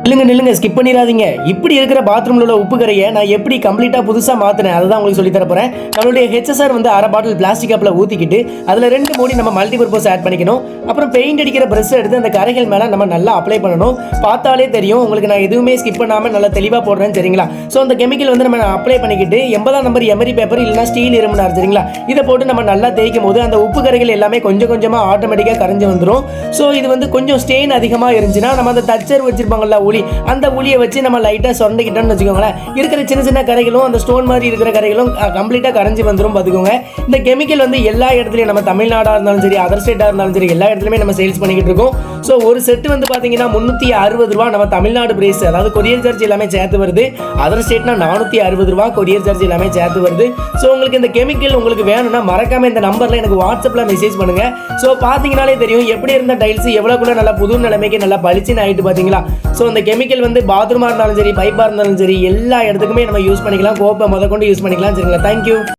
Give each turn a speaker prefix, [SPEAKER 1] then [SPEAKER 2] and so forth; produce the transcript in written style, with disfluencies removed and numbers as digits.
[SPEAKER 1] நில்லுங்க ஸ்கிப் பண்ணிடாதீங்க. இப்படி இருக்கிற பாத்ரூம்ல உள்ள உப்பு கரையை நான் எப்படி கம்ப்ளீட்டா புதுசா மாத்தினேன் அதை தான் உங்களுக்கு சொல்லி தர போறேன். நம்மளுடைய ஹெச்எஸ்ஆர் வந்து அரை பாட்டில் பிளாஸ்டிக் கப்ல ஊத்திக்கிட்டு அதுல 2 மூடி நம்ம மல்டி பர்பஸ் ஆட் பண்ணிக்கணும். அப்புறம் பெயிண்ட் அடிக்கிற பிரஷ் எடுத்து அந்த கரைகள் மேல நம்ம நல்லா அப்ளை பண்ணணும். பார்த்தாலே தெரியும் உங்களுக்கு நான் எதுவுமே ஸ்கிப் பண்ணாம நல்லா தெளிவா போடுறேன் சரிங்களா. ஸோ அந்த கெமிக்கல் வந்து நம்ம அப்ளை பண்ணிக்கிட்டு 80ஆம் நம்பர் எமரி பேப்பர் இல்லைனா ஸ்டீல் இரும்புனார் சரிங்களா. இதை போட்டு நம்ம நல்லா தேய்க்கும் போது அந்த உப்பு கரைகள் எல்லாமே கொஞ்சம் கொஞ்சமா ஆட்டோமேட்டிக்கா கரைஞ்சு வந்துடும். ஸோ இது வந்து கொஞ்சம் ஸ்டெயின் அதிகமா இருந்துச்சுன்னா நம்ம அந்த தச்சர் வச்சிருப்பாங்கல்ல அந்த ஊழியை வச்சு நம்ம லைட்டா சொரண்டிக்கிட்டோம்னு வச்சுக்கோங்களேன். இருக்கிற சின்ன சின்ன கரைகளும் அந்த ஸ்டோன் மாதிரி இருக்கிற கரைகளும் கம்ப்ளீட்டா கரைஞ்சி வந்துடும் பார்த்துக்கோங்க. இந்த கெமிக்கல் வந்து எல்லா இடத்துலையும் நம்ம தமிழ்நாடா இருந்தாலும் சரி அதர் ஸ்டேட்டா இருந்தாலும் சரி எல்லா இடத்துலையுமே நம்ம சேல்ஸ் பண்ணிக்கிட்டு இருக்கோம். ஸோ ஒரு செட்டு வந்து பார்த்தீங்கன்னா 360 ரூபா நம்ம தமிழ்நாடு பிரைஸ், அதாவது கொரியர் சார்ஜ் எல்லாமே சேர்த்து வருது. அதர் ஸ்டேட்னா 460 ரூபா கொரியர் சார்ஜ் எல்லாமே சேர்த்து வருது. ஸோ உங்களுக்கு இந்த கெமிக்கல் உங்களுக்கு வேணும்னா மறக்காம இந்த நம்பர்ல எனக்கு வாட்ஸ்அப்ல மெசேஜ் பண்ணுங்க. ஸோ பார்த்தீங்கனாலே தெரியும் எப்படி இருந்த டைல்ஸ் எவ்வளோக்குள்ள நல்லா புது நிலைமைக்கு நல்லா பளிச்சுன்னு ஆயிட்டு பார்த்தீங்களா. ஸோ அந்த கெமிக்கல் வந்து பாத்ரூமா இருந்தாலும் சரி பைப்பா இருந்தாலும் சரி எல்லா இடத்துக்குமே நம்ம யூஸ் பண்ணிக்கலாம். கோப்பை முதற்கொண்டு யூஸ் பண்ணிக்கலாம் சரிங்களா. தேங்க்யூ.